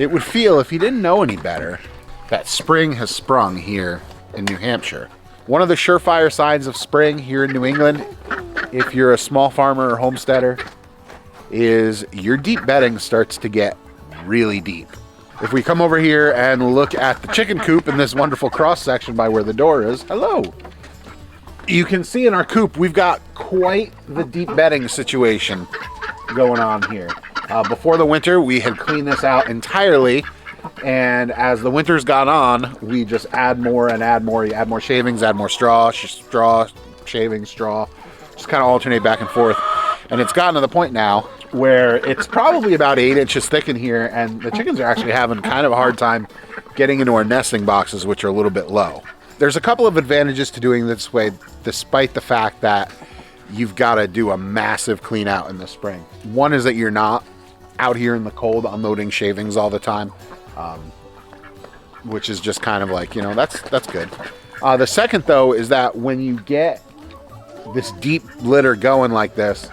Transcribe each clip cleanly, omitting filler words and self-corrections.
It would feel, if you didn't know any better, that spring has sprung here in New Hampshire. One of the surefire signs of spring here in New England, if you're a small farmer or homesteader, is your deep bedding starts to get really deep. If we come over here and look at the chicken coop in this wonderful cross section by where the door is, hello. You can see in our coop, we've got quite the deep bedding situation going on here. Before the winter, we had cleaned this out entirely, and as the winter's gone on, we just add more and add more. You add more shavings, add more straw, shavings, straw, just kind of alternate back and forth. And it's gotten to the point now where it's probably about 8 inches thick in here, and the chickens are actually having kind of a hard time getting into our nesting boxes, which are a little bit low. There's a couple of advantages to doing this way, despite the fact that you've got to do a massive clean out in the spring. One is that you're not out here in the cold unloading shavings all the time, which is just kind of like, you know, that's good. The second, though, is that when you get this deep litter going like this,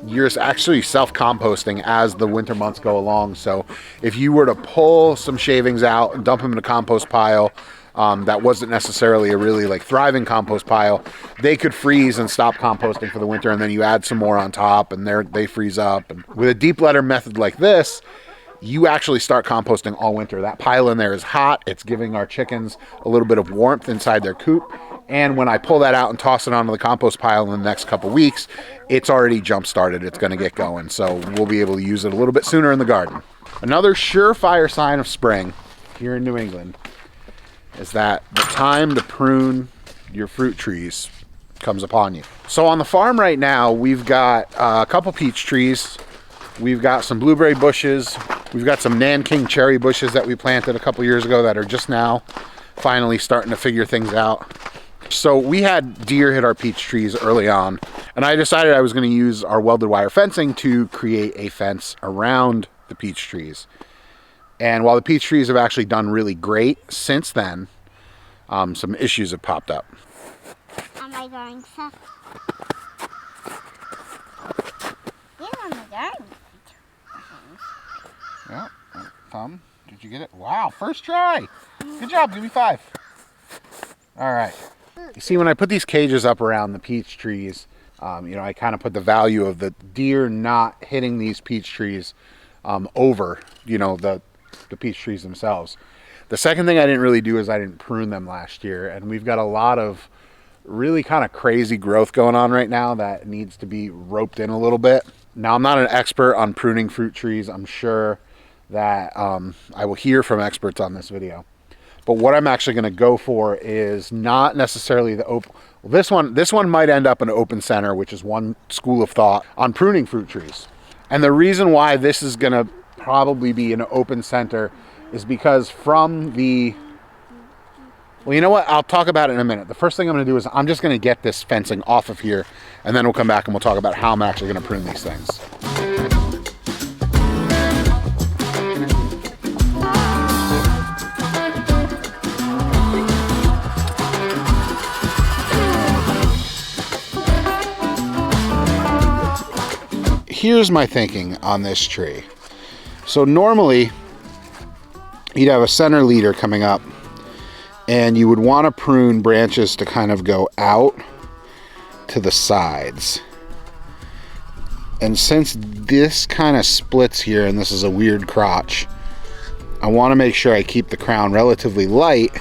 you're actually self-composting as the winter months go along. So if you were to pull some shavings out and dump them in a compost pile, that wasn't necessarily a really like thriving compost pile, they could freeze and stop composting for the winter, and then you add some more on top and they freeze up. And with a deep litter method like this, you actually start composting all winter. That pile in there is hot. It's giving our chickens a little bit of warmth inside their coop. And when I pull that out and toss it onto the compost pile in the next couple weeks, it's already jump started. It's going to get going. So we'll be able to use it a little bit sooner in the garden. Another surefire sign of spring here in New England is that the time to prune your fruit trees comes upon you. So on the farm right now, we've got a couple peach trees. We've got some blueberry bushes. We've got some Nanking cherry bushes that we planted a couple years ago that are just now finally starting to figure things out. So we had deer hit our peach trees early on, and I decided I was going to use our welded wire fencing to create a fence around the peach trees. And while the peach trees have actually done really great since then, some issues have popped up. Am I going to? Yeah, thumb. Did you get it? Wow, first try. Good job. Give me 5. All right. You see, when I put these cages up around the peach trees, you know, I kind of put the value of the deer not hitting these peach trees over, you know, the peach trees themselves. The second thing I didn't really do is I didn't prune them last year, and we've got a lot of really kind of crazy growth going on right now that needs to be roped in a little bit. Now, I'm not an expert on pruning fruit trees. I'm sure that I will hear from experts on this video. But what I'm actually going to go for is not necessarily the open. This one might end up an open center, which is one school of thought on pruning fruit trees. And the reason why this is going to probably be an open center is because from the, well, you know what? I'll talk about it in a minute. The first thing I'm going to do is I'm just going to get this fencing off of here, and then we'll come back and we'll talk about how I'm actually going to prune these things. Here's my thinking on this tree. So normally you'd have a center leader coming up, and you would want to prune branches to kind of go out to the sides. And since this kind of splits here and this is a weird crotch, I want to make sure I keep the crown relatively light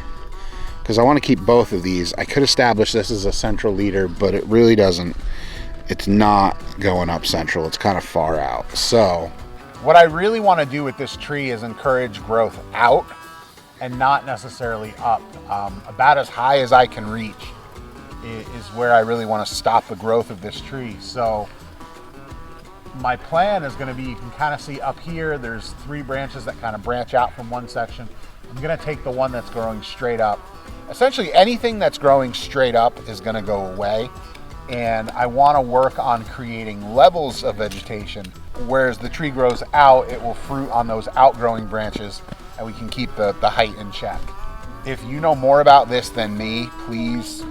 because I want to keep both of these. I could establish this as a central leader, but it really doesn't. It's not going up central. It's kind of far out. So what I really want to do with this tree is encourage growth out and not necessarily up. About as high as I can reach is where I really want to stop the growth of this tree. So my plan is going to be, you can kind of see up here, there's 3 branches that kind of branch out from one section. I'm going to take the one that's growing straight up. Essentially anything that's growing straight up is going to go away. And I want to work on creating levels of vegetation. Whereas the tree grows out, it will fruit on those outgrowing branches, and we can keep the height in check. If you know more about this than me, please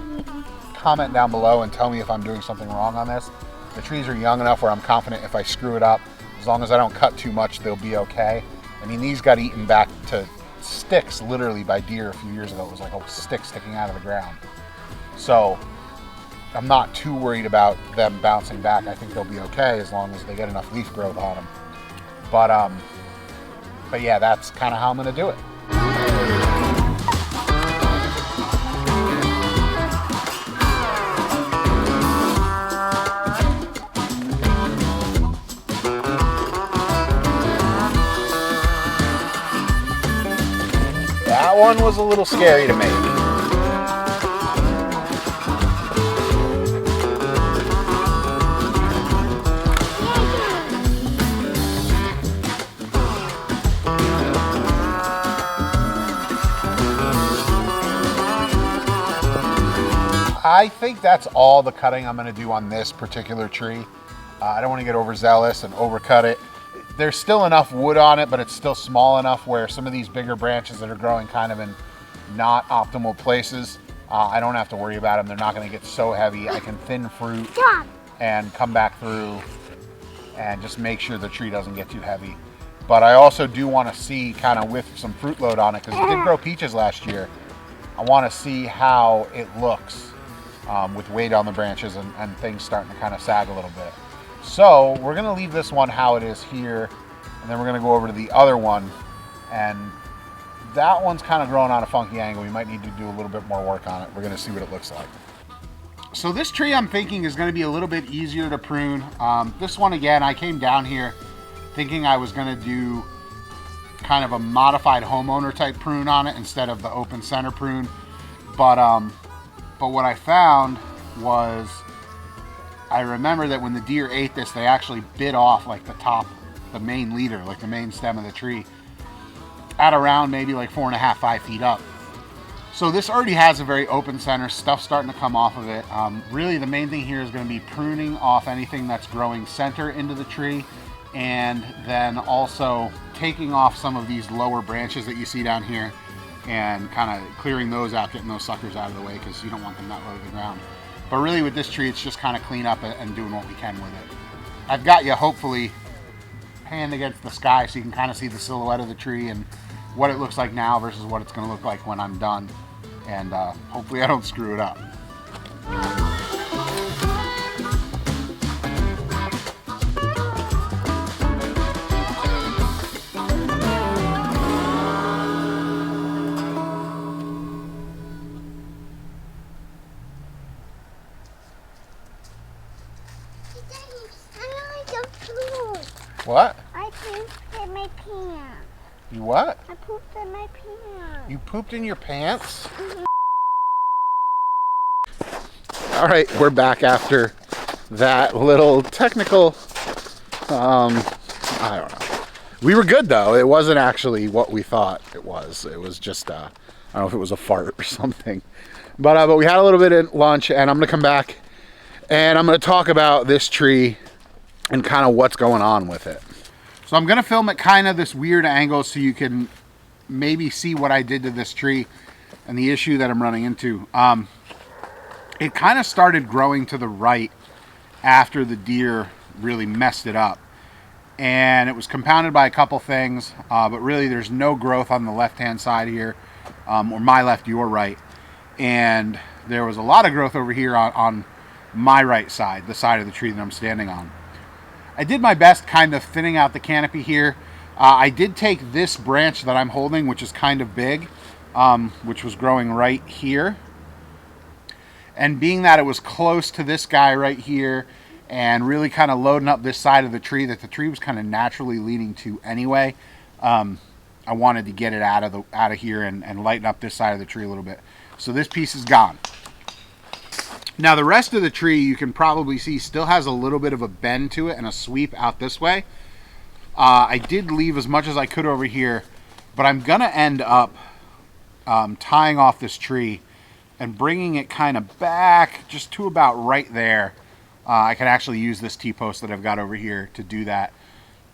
comment down below and tell me if I'm doing something wrong on this. The trees are young enough where I'm confident if I screw it up, as long as I don't cut too much, they'll be okay. I mean, these got eaten back to sticks literally by deer a few years ago. It was like a stick sticking out of the ground. So I'm not too worried about them bouncing back. I think they'll be okay as long as they get enough leaf growth on them. But yeah, that's kind of how I'm going to do it. That one was a little scary to make. I think that's all the cutting I'm going to do on this particular tree. I don't want to get overzealous and overcut it. There's still enough wood on it, but it's still small enough where some of these bigger branches that are growing kind of in not optimal places, I don't have to worry about them. They're not going to get so heavy. I can thin fruit and come back through and just make sure the tree doesn't get too heavy. But I also do want to see kind of with some fruit load on it, because it did grow peaches last year. I want to see how it looks with weight on the branches and things starting to kind of sag a little bit. So we're going to leave this one how it is here, and then we're going to go over to the other one, and that one's kind of growing on a funky angle. We might need to do a little bit more work on it. We're going to see what it looks like. So this tree I'm thinking is going to be a little bit easier to prune. This one, again, I came down here thinking I was going to do kind of a modified homeowner type prune on it instead of the open center prune. But what I found was, I remember that when the deer ate this, they actually bit off like the top, the main leader, like the main stem of the tree, at around maybe like 4.5, 5 feet up. So this already has a very open center, stuff starting to come off of it. Really the main thing here is going to be pruning off anything that's growing center into the tree, and then also taking off some of these lower branches that you see down here and kind of clearing those out, getting those suckers out of the way, because you don't want them that low to the ground. But really with this tree, it's just kind of clean up and doing what we can with it. I've got you hopefully panned against the sky so you can kind of see the silhouette of the tree and what it looks like now versus what it's going to look like when I'm done. And hopefully I don't screw it up. What? I pooped in my pants. You what? I pooped in my pants. You pooped in your pants? All right, we're back after that little technical, I don't know. We were good though. It wasn't actually what we thought it was. It was just, I don't know if it was a fart or something. But we had a little bit of lunch, and I'm gonna come back and I'm gonna talk about this tree and kind of what's going on with it. So I'm gonna film it kind of this weird angle so you can maybe see what I did to this tree and the issue that I'm running into. It kind of started growing to the right after the deer really messed it up. And it was compounded by a couple things, but really there's no growth on the left-hand side here, or my left, your right. And there was a lot of growth over here on my right side, the side of the tree that I'm standing on. I did my best kind of thinning out the canopy here. I did take this branch that I'm holding, which is kind of big, which was growing right here. And being that it was close to this guy right here and really kind of loading up this side of the tree that the tree was kind of naturally leaning to anyway, I wanted to get it out of here and lighten up this side of the tree a little bit. So this piece is gone. Now the rest of the tree, you can probably see, still has a little bit of a bend to it and a sweep out this way. I did leave as much as I could over here, but I'm gonna end up tying off this tree and bringing it kind of back just to about right there. I can actually use this T-post that I've got over here to do that.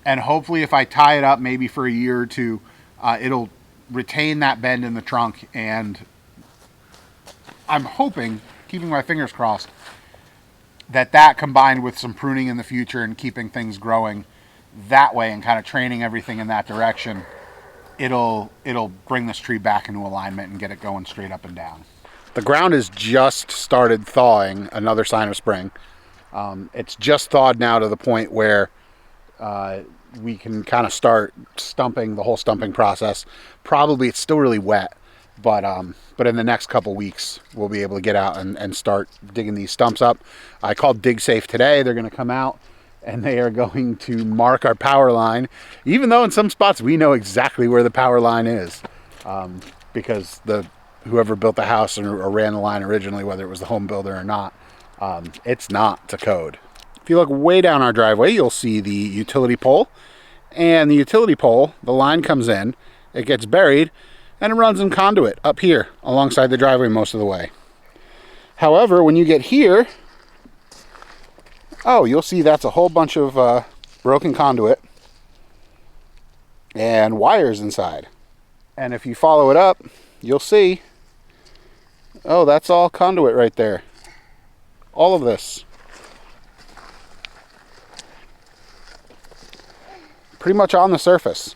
And hopefully if I tie it up maybe for a year or two, it'll retain that bend in the trunk, and I'm hoping, keeping my fingers crossed, that combined with some pruning in the future and keeping things growing that way and kind of training everything in that direction it'll bring this tree back into alignment and get it going straight up and down. The ground has just started thawing, another sign of spring. It's just thawed now to the point where we can kind of start stumping, the whole stumping process. Probably it's still really wet, but in the next couple weeks we'll be able to get out and start digging these stumps up. I called Dig Safe today. They're going to come out and they are going to mark our power line, even though in some spots we know exactly where the power line is, because whoever built the house or ran the line originally, whether it was the home builder or not, it's not to code. If you look way down our driveway, you'll see the utility pole. And the utility pole, the line comes in, it gets buried, and it runs in conduit up here alongside the driveway most of the way. However, when you get here, you'll see that's a whole bunch of broken conduit and wires inside. And if you follow it up, you'll see, that's all conduit right there. All of this. Pretty much on the surface.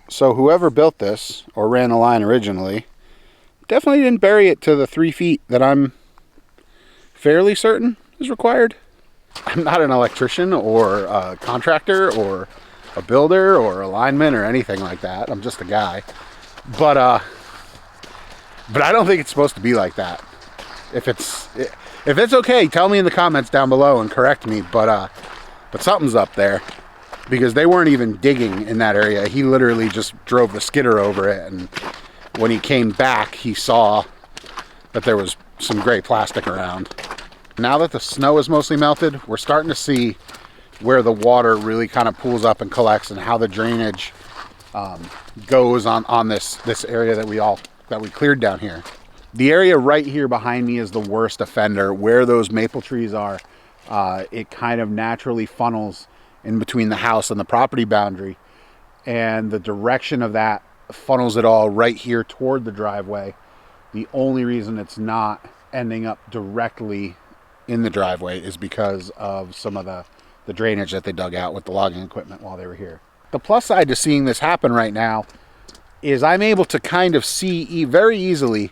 So whoever built this or ran the line originally definitely didn't bury it to the 3 feet that I'm fairly certain is required. I'm not an electrician or a contractor or a builder or a lineman or anything like that. I'm just a guy. But I don't think it's supposed to be like that. If it's okay, tell me in the comments down below and correct me. But something's up there, because they weren't even digging in that area. He literally just drove the skidder over it, and when he came back, he saw that there was some gray plastic around. Now that the snow is mostly melted, we're starting to see where the water really kind of pools up and collects, and how the drainage goes on this area that we cleared down here. The area right here behind me is the worst offender. Where those maple trees are, it kind of naturally funnels in between the house and the property boundary, and the direction of that funnels it all right here toward the driveway. The only reason it's not ending up directly in the driveway is because of some of the drainage that they dug out with the logging equipment while they were here. The plus side to seeing this happen right now is I'm able to kind of see very easily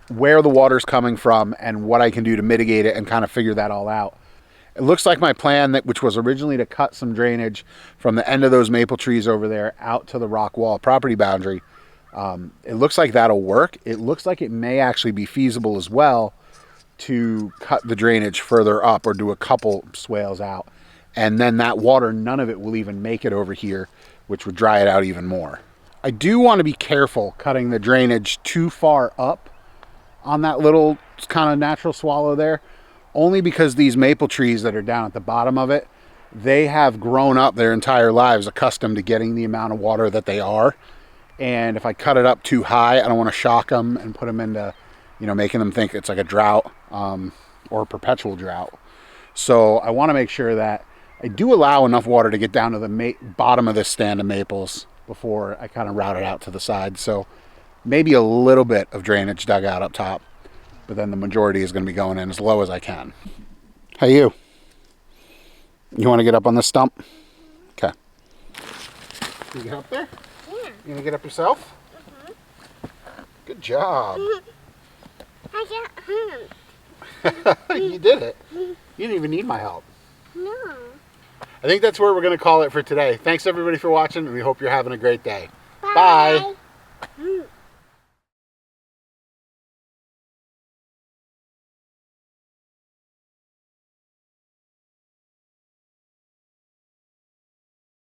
where the water's coming from and what I can do to mitigate it and kind of figure that all out. It looks like my plan, which was originally to cut some drainage from the end of those maple trees over there out to the rock wall property boundary, it looks like that'll work. It looks like it may actually be feasible as well to cut the drainage further up or do a couple swales out. And then that water, none of it will even make it over here, which would dry it out even more. I do want to be careful cutting the drainage too far up on that little kind of natural swallow there, only because these maple trees that are down at the bottom of it, they have grown up their entire lives accustomed to getting the amount of water that they are. And if I cut it up too high, I don't want to shock them and put them into, making them think it's like a drought or perpetual drought. So I want to make sure that I do allow enough water to get down to the bottom of this stand of maples before I kind of route it out to the side. So maybe a little bit of drainage dug out up top, but then the majority is going to be going in as low as I can. Hey, you want to get up on this stump? Okay. You get up there? Yeah. You going to get up yourself? Good job. I got hurt. You did it. You didn't even need my help. No. I think that's where we're going to call it for today. Thanks everybody for watching, and we hope you're having a great day. Bye. Bye.